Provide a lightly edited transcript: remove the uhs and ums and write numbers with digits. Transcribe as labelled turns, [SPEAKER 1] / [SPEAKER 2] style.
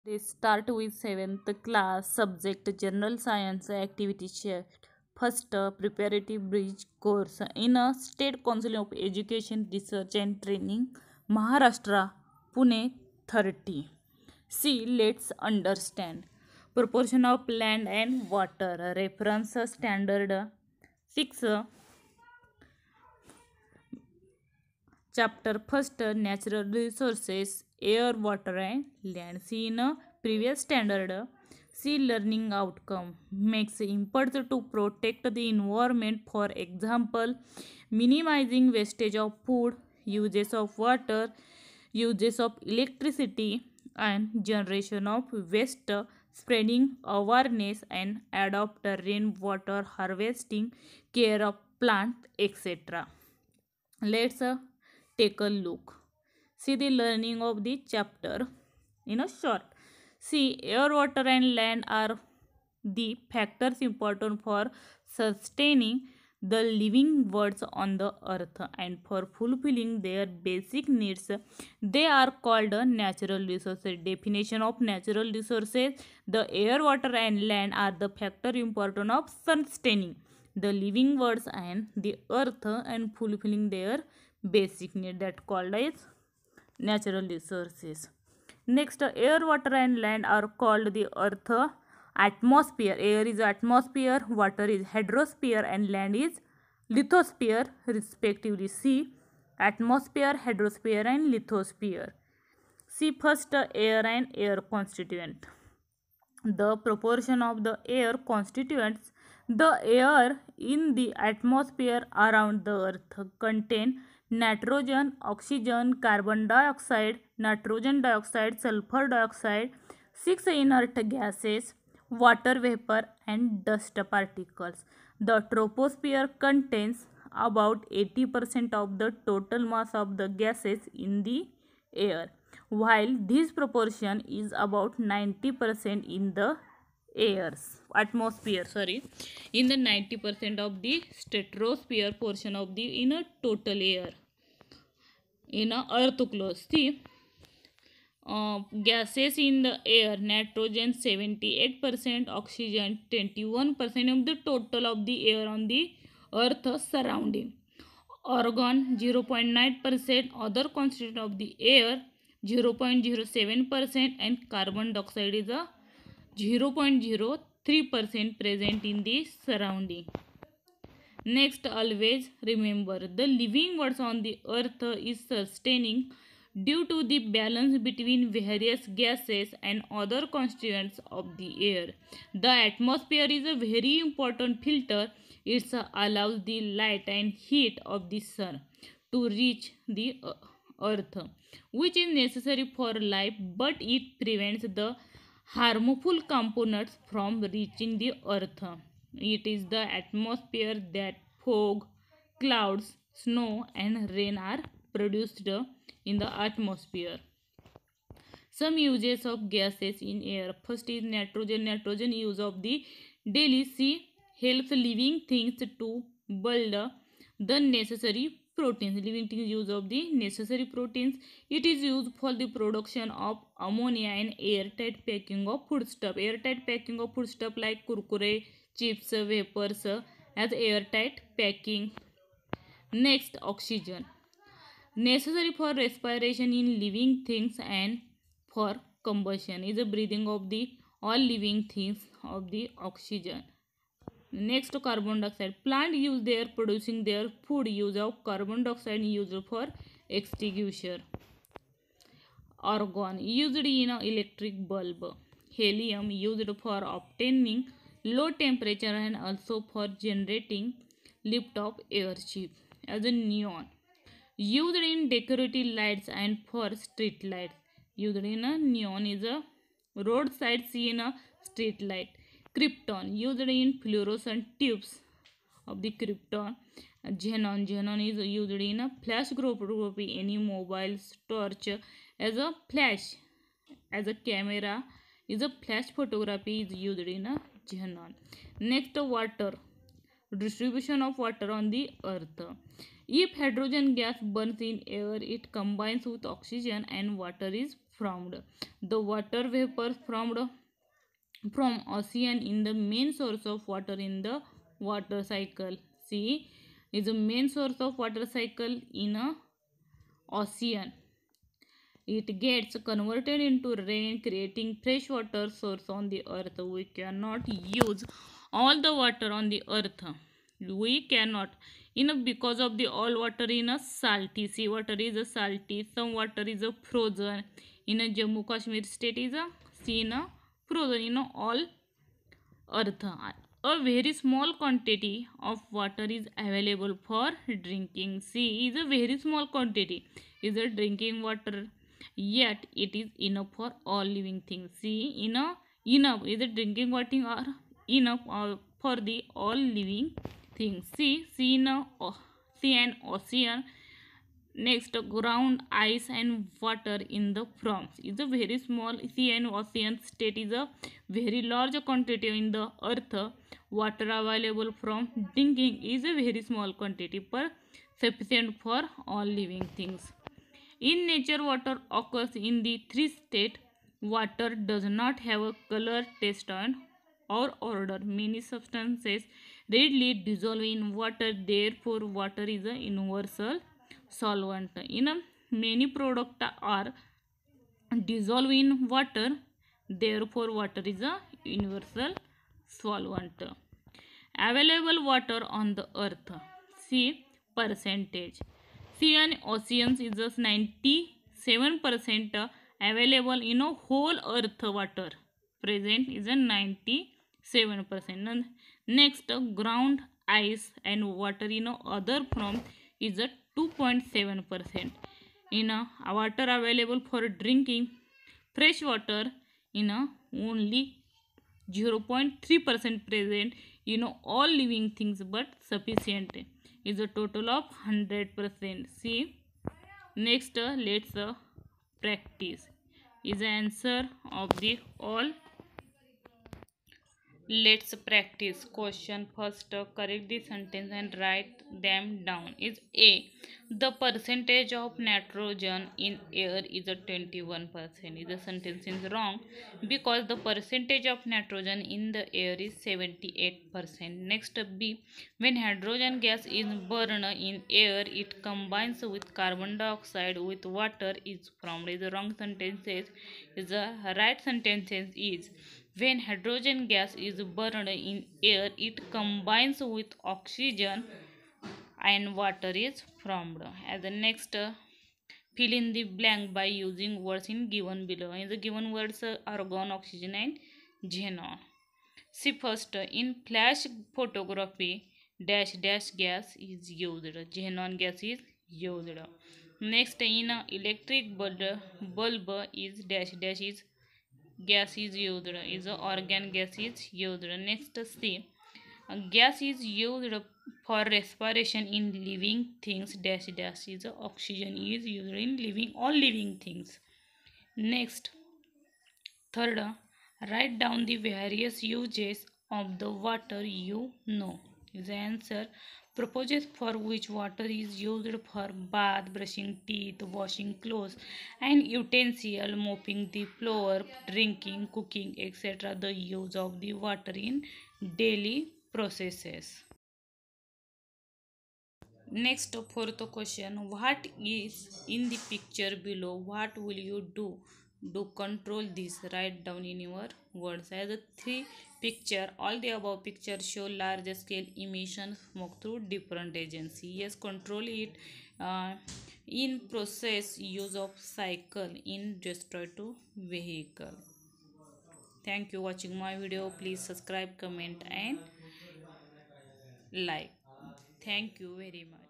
[SPEAKER 1] They start with 7th class subject General Science activity share. First, preparative bridge course in a State Council of Education Research and Training, Maharashtra, Pune 30. See, let's understand. Proportion of land and water. Reference standard 6. Chapter first, natural resources, air, water and land. See in a previous standard, see learning outcome makes efforts to protect the environment. For example, minimizing wastage of food, uses of water, uses of electricity and generation of waste, spreading awareness and adopt rainwater harvesting, care of plant, etc. Let's take a look. See the learning of the chapter in a short. See, air, water and land are the factors important for sustaining the living worlds on the earth and for fulfilling their basic needs. They are called natural resources. Definition of natural resources: the air, water and land are the factor important of sustaining the living worlds and the earth and fulfilling their basic need, that called as natural resources. Next, air, water and land are called the earth atmosphere. Air is atmosphere, water is hydrosphere and land is lithosphere respectively. See, atmosphere, hydrosphere and lithosphere. See first, air and air constituent. The proportion of the air constituents. The air in the atmosphere around the earth contain nitrogen, oxygen, carbon dioxide, nitrogen dioxide, sulfur dioxide, 6 inert gases, water vapor and dust particles. The troposphere contains about 80% of the total mass of the gases in the air, while this proportion is about 90% in the atmosphere, in the 90% of the stratosphere portion of the in a total air in a earth close. See, gases in the air: nitrogen 78%, oxygen 21% of the total of the air on the earth surrounding, argon 0.9%, other constituent of the air 0.07% and carbon dioxide is a 0.03% present in the surrounding. Next, always remember the living worlds on the earth is sustaining due to the balance between various gases and other constituents of the air. The atmosphere is a very important filter. It allows the light and heat of the sun to reach the earth, which is necessary for life, but it prevents the harmful components from reaching the earth. It is the atmosphere that fog, clouds, snow and rain are produced in the atmosphere. Some uses of gases in air. First is nitrogen. Nitrogen use of the daily sea helps living things to build the necessary proteins. Living things use of the necessary proteins. It is used for the production of ammonia and airtight packing of foodstuff. Airtight packing of foodstuff like kurkure, chips, vapors as airtight packing. Next, oxygen. Necessary for respiration in living things and for combustion is the breathing of the all living things of the oxygen. Next, carbon dioxide. Plant use their producing their food use of carbon dioxide used for extinguisher. Argon used in an electric bulb. Helium used for obtaining low temperature and also for generating lift of airship. As a neon used in decorative lights and for street lights. Used in a neon is a roadside seen a street light. Krypton used in fluorescent tubes of the krypton. Xenon. Xenon is used in a flash photography, any mobile torch as a flash, as a camera is a flash photography is used in a xenon. Next, water. Distribution of water on the earth. If hydrogen gas burns in air, it combines with oxygen and water is formed. The water vapor formed from ocean in the main source of water in the water cycle. Sea is the main source of water cycle in a ocean. It gets converted into rain, creating fresh water source on the earth. We cannot use all the water on the earth. We cannot. Because of the all water in a salty. Sea water is a salty. Some water is a frozen. In a Jammu Kashmir state is a sea in a frozen. All earth. A very small quantity of water is available for drinking. Sea is a very small quantity. Is a drinking water, yet it is enough for all living things. See, enough is a drinking water or enough for the all living things. See, sea and ocean. Next, ground, ice and water in the froms is a very small. Sea and ocean state is a very large quantity in the earth. Water available from drinking is a very small quantity per sufficient for all living things. In nature, water occurs in the three states. Water does not have a color, taste, or odor. Many substances readily dissolve in water. Therefore, water is a universal solvent. Many products are dissolved in water. Therefore, water is a universal solvent. Available water on the earth. See percentage. Sea and oceans is just 97% available in a whole earth water. Present is a 97%. Next, ground, ice and water in other form is a 2.7%. Water available for drinking, fresh water in only 0.3% present all living things, but sufficient is a total of 100%. See, next let's practice is the answer of the all. Let's practice question. First, correct the sentence and write them down. Is A. The percentage of nitrogen in air is a 21%. Is the sentence is wrong because the percentage of nitrogen in the air is 78%. Next, B. When hydrogen gas is burned in air, it combines with carbon dioxide with water is formed. Is the wrong sentence is the right sentence is when hydrogen gas is burned in air, it combines with oxygen and water is formed. As the next, fill in the blank by using words in given below. In the given words, argon, oxygen and xenon. See first, in flash photography, dash dash gas is used. Xenon gas is used. Next, in electric bulb is dash dash is gas is used, is a organ gas is used. Next, C. Gas is used for respiration in living things, dash dash is a oxygen is used in living all living things. Next, third, write down the various uses of the water you know. Is the answer. Purposes for which water is used for bath, brushing teeth, washing clothes and utensil, mopping the floor, drinking, cooking, etc. The use of the water in daily processes. Next, fourth question. What is in the picture below? What will you do? To control this, write down in your words. As a three picture, all the above pictures show large scale emission smoke through different agencies. Yes, control it in process use of cycle in destroy to vehicle. Thank you watching my video. Please subscribe, comment and like. Thank you very much.